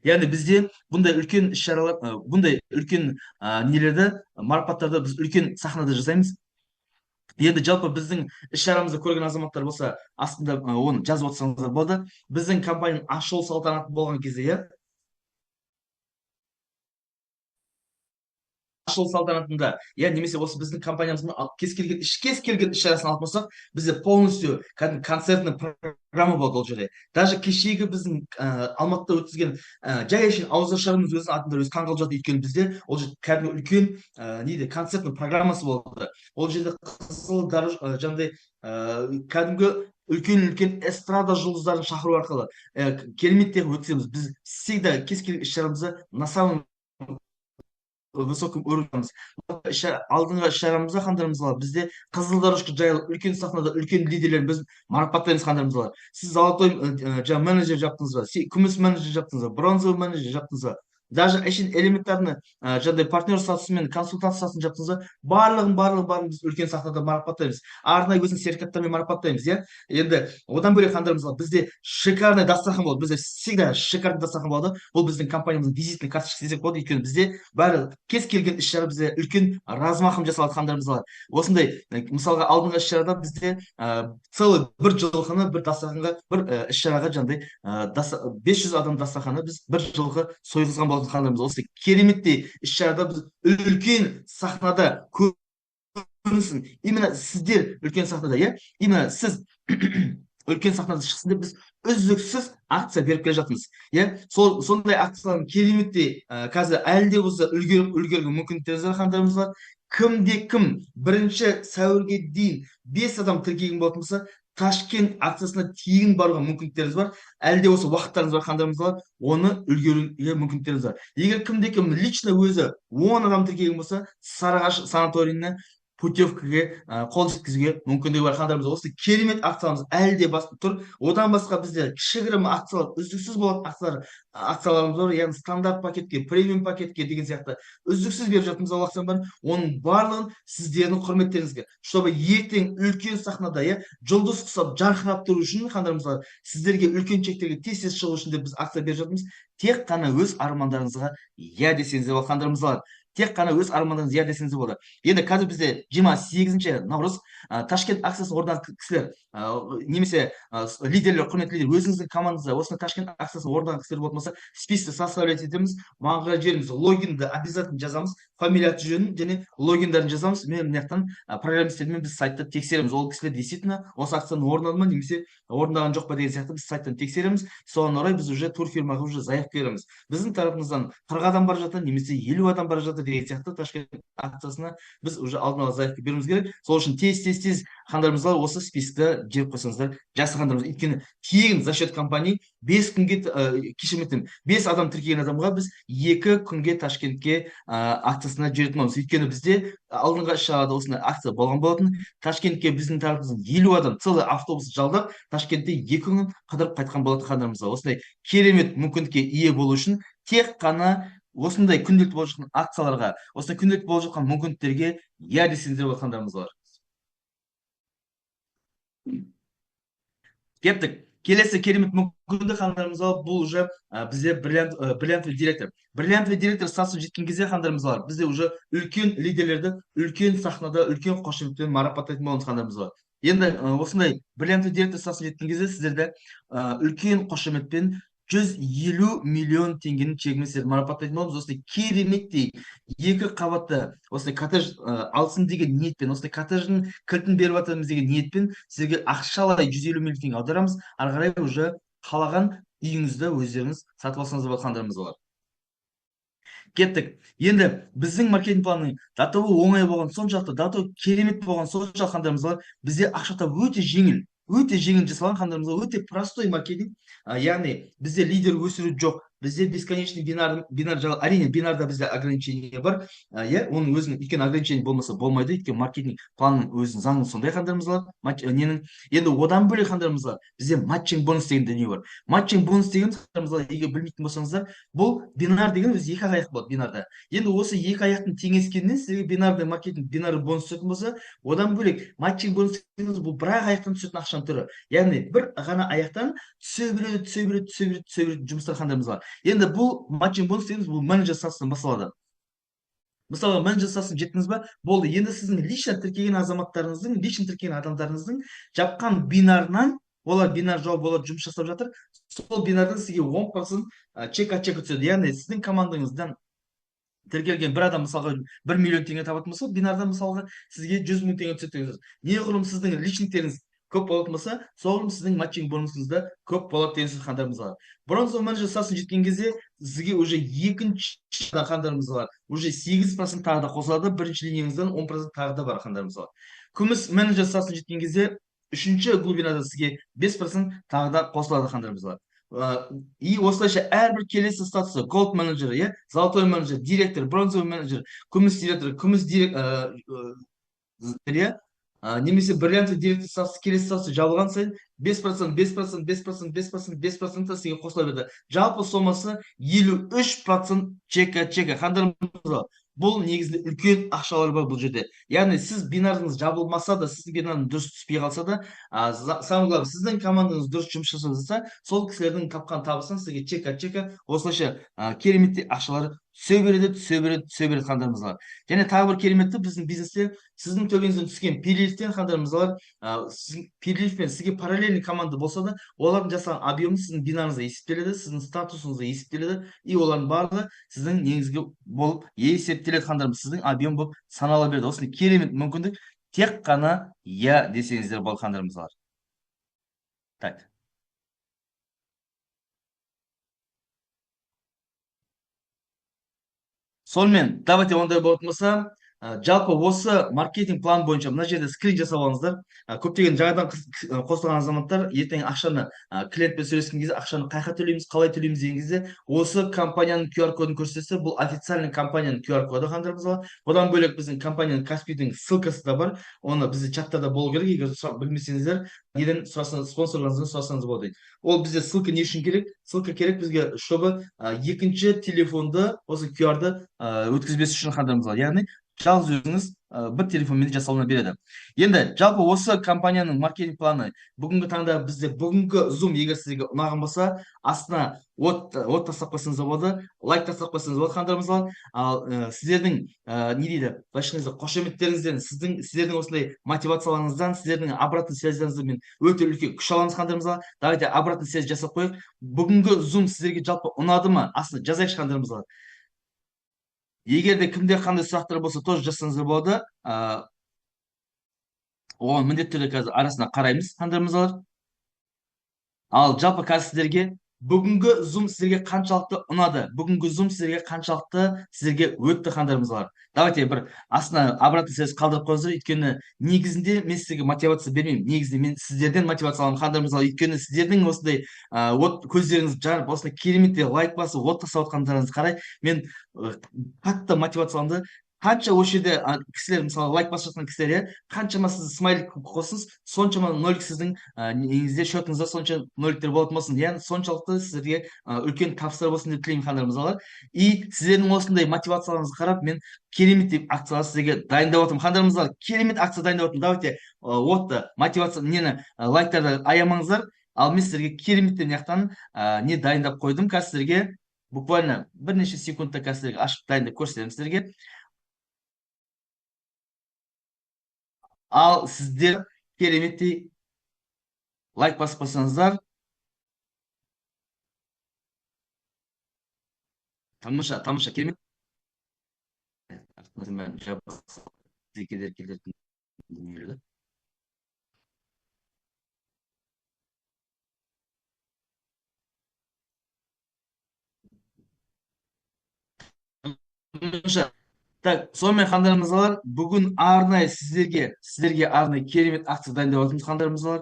Яғни бізде бұндай үлкен іс-шаралар, бұндай үлкен нелерді, марапаттарды біз үлкен сахнада жасаймыз. Енді жалпы біздің іс-шарамызды көрген азаматтар болса, астында оны жазып отырсаңыздар болады. Біздің компанияның ашылу салтанаты болған кезде, иә, ашылу салтанатында, иә, немесе осы біздің компаниямыздың кез келген іс-шарасын алып болсақ, бізде полностью концертный программа болады ол жерде. Даже кешегі біздің Алматыда өткізген жай әшейін ауызашарымыз өзінің атында өзі таңғалып жатыр, өйткені бізде ол жерде кәдімгі үлкен неде концертный программасы болды. Ол жерде қызыл жаңағыдай кәдімгі үлкен эстрада жұлдыздарын шақыру арқылы кереметтеп өткіземіз. Біз всегда кез келген іс-шарамызды на самом высоком уровнеміз. Алдыңғы іс-шарамызда қандайымызға бізде қызыл дорожка жайылып, үлкен сахнада үлкен лидерлер біз марапаттаймыз қандайымызға. Сіз золотой менеджер жаптыңыз ба, күміс менеджер жаптыңыз ба, бронзовый менеджер жаптыңыз ба, даже әшейін элементарны жаңағыдай партнер статусы мен консультант статусын жаптыңыз ба, барлығын біз үлкен сахнада марапаттаймыз. Арнайы өзінің сертификаттарымен марапаттаймыз, иә. Енді одан бөлек қандайымызға бізде шикарный дастархан болады. Бізде всегда шикарный дастархан болады. Бұл біздің компаниямыздың визитный карточкасы десек болады. Өйткені бізде бәрі кез келген іс-шара бізде үлкен размахым жасалады қандайымызға. Осындай мысалға алдыңғы іс-шарада бізде целый бір жылқыны бір дастарханға, бір іс-шараға жаңағыдай 500 адам дастарханы біз бір жылқы сойғызған болатын қандайымыз. Осы кереметтей іс-шарада біз үлкен сахнада көрінсін. Именно сіздер үлкен сахнада, иә, именно сіз үлкен сахнада шықсын деп біз үздіксіз акция беріп келе жатырмыз, иә. Сондай акциялардың кереметтей қазір әлі де болса үлгерген мүмкіндіктеріңіз бар қандайымыз бар. Кім 1 сәуірге дейін 5 адам тіркеген болатын болса, Ташкент акциясына тегін баруға мүмкіндіктеріңіз бар. Әлде осы уақыттарыңыз бар қандайымыз бар, оны үлгеруге мүмкіндіктеріңіз бар. Егер кім лично өзі 10 адам тіркеген болса, Сарыағаш санаторийіне путевкаге қол жеткізуге мүмкіндігі бар қандайымыз. Осы керемет акцияларымыз әлі де басып тұр. Одан басқа бізде кішігірім акциялар, үздіксіз болатын акцияларымыз бар. Яғни стандарт пакетке, премиум пакетке деген сияқты үздіксіз беріп жатырмыз ол ақшаны бар. Оның барлығын сіздердің құрметтеріңізге, чтобы ертең үлкен сахнада, иә, жұлдыз құсап жарқырап тұру үшін қандайымызға, сіздерге үлкен чектерге тез шығу үшін деп біз акция беріп жатырмыз. Тек қана өз армандарыңызға иә десеңіздер болады қандайымызға. Тек қана өз армандарыңыз иә десеңіздер болады. Енді қазір бізде 28 наурыз Ташкент акциясын орындаған кісілер немесе лидерлер, құрметті лидер, өзіңіздің командаңызда осындай Ташкент акциясын орындаған кісілер болатын болса, список составлять етеміз, маған жеріміз логинді обязательно жазамыз, фамилия аты жөнін және логиндарын жазамыз. Мен мына жақтан программистермен біз сайтта тексереміз, ол кісілер действительно осы акцияны орындады ма немесе орындаған жоқ па деген сияқты біз сайттан тексереміз. Соған орай біз уже турфирмаға уже заявка береміз. Біздің тарапымыздан 40 адам бара жатыр немесе 50 адам бара жатыр деген сияқты Ташкент акциясына біз уже алдын ала заявка беруіміз керек. Сол үшін тез хандарымызға осы спискті жіберіп қойсаңыздар жақсы хандарымыз. Өйткені тегін за счет компания 5 күнге кешірметін 5 адам тіркеген адамға біз 2 күнге Ташкентке акциясына жіберетін боламыз. Өйткені бізде алдыңғы шарада осындай акция болған болатын. Ташкентке біздің тарапымыздан 50 адам целый автобус жалдап Ташкентте 2 күн қыдырып қайтқан болатын хандарымызға. Осындай керемет мүмкіндікке ие болу үшін тек қана осындай күнделікті болып жатқан акцияларға, осындай күнделікті болып жатқан мүмкіндіктерге иә десеңіздер болғандарымыз бар. Кеттік. Келесі керемет мүмкіндік хандарымызға бұл уже бізде бриллиантовый директор. Бриллиантовый директор статусына жеткен кезде хандарымыз бар. Бізде уже үлкен лидерлерді үлкен сахнада үлкен қошеметпен марапаттайтын боламыз хандарымыз бар. Енді осындай бриллиантовый директор статусына жеткен кезде сіздерді үлкен қошеметпен 150 миллион теңгенің чегімен сіздерді марапаттайтын боламыз. Осындай кереметтей 2 қабатты осындай коттедж алсын деген ниетпен, осындай коттедждің кілтін беріп жатырмыз деген ниетпен сізге ақшалай 150 миллион теңге аударамыз. Ары қарай уже қалаған үйіңізді өздеріңіз сатып алсаңыз болғандарымыз бар. Кеттік. Енді біздің маркетинг планның датауы оңай болған соншалықты, датауы керемет болған соншалықты хандарымыз бар. Бізде ақша табу өте жеңіл жасалған хандарымызға, өте простой маркетинг. Яғни бізде лидер өсіру жоқ, бізде бесконечный бинар жағы, әрине бинарда бізде ограничение бар. Оның өзінің үлкен ограничение болмаса болмайды, өйткені маркетинг планның өзінің заңы сондай хандарымыз бар. Енді одан бөлек хандарымыз бар. Бізде матчинг бонус деген дүние бар. Матчинг бонус деген хандарымызға егер білмейтін болсаңыздар, бұл бинар деген өзі 2 аяқ болады бинарда. Енді осы 2 аяқтың теңескенінен сізге бинарда маркетинг бинар бонус түсетін болса, одан бөлек матчинг бонус дегеніміз бұл бір аяқтан түсетін ақшаның түрі. Яғни бір ғана аяқтан түсе береді жұмыстар хандарымыз бар. Енді бұл матчинг бонус дегеніміз бұл менеджер статусынан басталады. Мысалы, менеджер статусына жеттіңіз ба, болды. Енді сіздің лично тіркеген азаматтарыңыздың, лично тіркеген адамдарыңыздың жапқан бинарынан, олар бинар жауып олар жұмыс жасап жатыр, сол бинардан сізге 10% чек түседі. Яғни сіздің командаңыздан тіркелген бір адам мысалға 1 миллион теңге табатын болса, бинардан мысалға сізге 100 мың теңге түседі. Неғұрлым сіздің личниктеріңіз көп болатын болса, соғұрлым сіздің матчинг бонусыңызда көп болады деген сөз хандарымыз бар. Бронзовый менеджер статусына жеткен кезде сізге уже екінші хандарымыз бар. Уже 8% тағы да қосылады, бірінші линияңыздан 10% тағы да бар хандарымыз бар. Күміс менеджер статусына жеткен кезде үшінші глубинада сізге 5% тағы да қосылады хандарымыз бар. И осылайша әрбір келесі статусы голд менеджер, золотой менеджер, директор, бронзовый менеджер, күміс директор, күміс директор, немесе бриллиантовый директор статусы келесі статусы жабылған сайын 5% сізге қосыла береді. Жалпы сомасы 53% чека хандарымыз. Бұл негізінде үлкен ақшалар бар бұл жерде. Яғни сіз бинарыңыз жабылмаса да, сіздің бинарыңыз дұрыс түспей қалса да, самое главное, сіздің командаңыз дұрыс жұмыс жасап жатса, сол кісілердің тапқан табысын сізге чека осылайша кереметтей ақшалар түсе береді хандарымыз бар. Және тағы бір кереметті біздің бизнесте сіздің төбеңізден түскен переливтен хандарымыз бар. Переливпен сізге параллельный команда болса да, олардың жасаған объемы сіздің бинарыңызға есептеледі, сіздің статусыңызға есептеледі, и олардың барлығы сіздің негізгі болып есептеледі хандарымыз, сіздің объем болып санала береді. Осындай керемет мүмкіндік, тек қана я десеңіздер бол хандарымыз бар. Так. Сонымен, давайте ондай болатын болса, жалпы осы маркетинг план бойынша мына жерде скрин жасап алыңыздар. Көптеген жаңадан қосылған азаматтар ертең ақшаны клиентпен сөйлескен кезде ақшаны қайда төлейміз, қалай төлейміз деген кезде осы компанияның QR кодын көрсетсе, бұл официальный компанияның QR коды хандарымыз бар. Одан бөлек біздің компанияның Каспийдің ссылкасы да бар. Оны бізде чаттарда болу керек. Егер білмесеңіздер, неден спонсорларыңыздан сұрасаңыз болады. Ол бізде ссылка не үшін керек? Ссылка керек бізге, чтобы екінші телефонды осы QR-ды өткізбес үшін хандарымыз бар. Яғни жалғыз өзіңіз бір телефонмен жасалына береді. Енді жалпы осы компанияның маркетинг планы бүгінгі таңда бізде бүгінгі Zoom егер сізге ұнаған болса, астына от тастап қойсаңыз болады, лайк тастап қойсаңыз болады хандарымыз бар. Ал сіздердің не дейді, былайша қошеметтеріңізден, сіздердің осындай мотивацияларыңыздан, сіздердің обратный связьдарыңыздан мен өте үлкен күш аламыз хандарымыз бар. Давайте обратный связь жасап қойып, бүгінгі Zoom сіздерге жалпы ұнады ма? Астына жазайықшы хандарымыз бар. Егер де кімде қандай сұрақтар болса, тоже жазсаңыздар болады. Оған міндетті түрде қазір арасына қараймыз хандарымыз бар. Ал жалпы қазір сіздерге бүгінгі зум сіздерге қаншалықты ұнады, бүгінгі зум сіздерге өтті қандарымызға. Давайте бір астына обратный связь қалдырып қойыңыздар, өйткені негізінде мен сіздерге мотивация бермеймін, негізінде мен сіздерден мотивация аламын қандарымызға, өйткені сіздердің осындай от көздеріңіз жарып осындай керемет лайк басып от тастап отқандарыңызды қарай мен қатты мотивацияланды. Қанша осы жерде кісілер, мысалы лайк басып жатқан кісілер, иә, қаншама сіз смайлик қосыңыз, соншама нолик сіздің неңізде счетыңызда сонша ноликтер болатын болсын. Яғни соншалықты сіздерге үлкен табыстар болсын деп тілеймін қандарымызға. И сіздердің осындай мотивацияларыңызды қарап мен керемет деп акциялар сіздерге дайындап отырмын қандарымызға. Керемет акция дайындап отырмын. Давайте отты мотивация нені лайктарды аямаңыздар. Ал мен сіздерге керемет деп мынаяқтан не дайындап қойдым. Қазір сіздерге буквально бірнеше секундта қазір сіздерге ашып дайындап көрсетемін сіздерге. Ал сіздер кереметтей лайк басып қойсаңыздар, тамаша керемет. Так, сонымен қандарымыздар, бүгін арнайы сіздерге арнайы керемет акция дайындап жатырмыз қандарымыздар.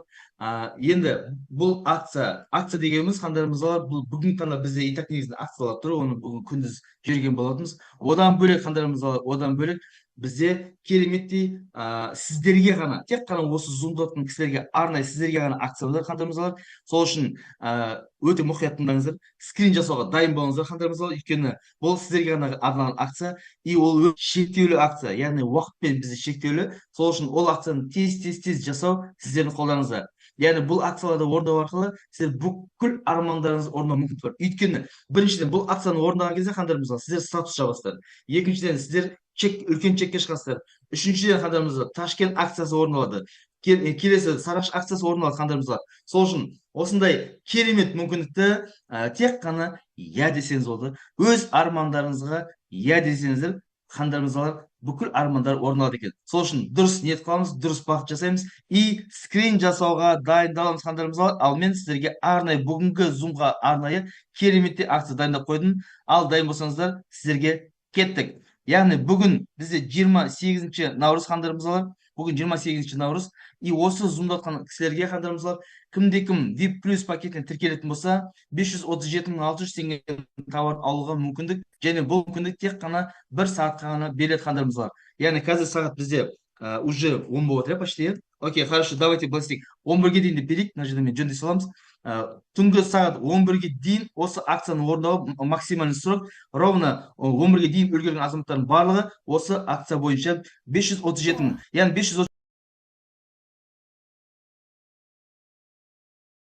Енді бұл акция дегеніміз қандарымыздар, бұл бүгінгі таңда бізде и так негізінде акциялар тұр, оны бүгін күндіз жүрген болатынбыз. Одан бөлек қандарымыздар, одан бөлек бізде кереметтей сіздерге ғана, тек қана осы зумда отырған кісілерге арнайы сіздерге ғана акциялар қандарымыздар. Сол үшін өте мұқият тыңдаңыздар, скрин жасауға дайын болыңыздар қандарымыздар, өйткені бұл сіздерге ғана арналған акция, и ол шектеулі акция, яғни уақытпен бізде шектеулі. Сол үшін ол акцияны тез жасау сіздердің қолдарыңызда. Яғни бұл акцияларды орындау арқылы сіздер бүкіл армандарыңызды орындау мүмкіндігі бар. Өйткені біріншіден бұл акцияны орындаған кезде қандарымызға сіздер статус жабасыздар. Екіншіден сіздер үлкен чекке шығасыздар. Үшіншіден қандарымызға Ташкент акциясы орындалады. Келесі Сарыағаш акциясы орындалады қандарымызға. Сол үшін осындай керемет мүмкіндікті тек қана иә десеңіз болды. Өз армандарыңызға иә десеңіздер, қандарымызға бүкіл армандар орындалады екен. Сол үшін дұрыс ниет қыламыз, дұрыс бағыт жасаймыз и скрин жасауға дайындаламыз қандарымызға. Ал мен сіздерге арнайы бүгінгі зумға арнайы кереметті акция дайындап қойдым. Ал дайын болсаңыздар, сіздерге кеттік. Яғни бүгін бізде 28 наурыз қандарымызға, бүгін 28 наурыз, и осы зумда отқан кісілерге қандарымызға кімде-кім VIP плюс пакетіне тіркелетін болса, 537.600 теңге тауар алуға мүмкіндік, және бұл мүмкіндік тек қана 1 сағатқа ғана береді қандарымызға. Яғни қазір сағат бізде уже 10 болып отыр, почти. Окей, хорошо, давайте былай істейік. 11-ге дейін деп берейік, мына жерде мен жөндей саламыз. Түнгі сағат 11-ге дейін осы акцияны орындау максимальный срок. Ровно 11-ге дейін үлгерген азаматтардың барлығы осы акция бойынша 537 мың, яғни 537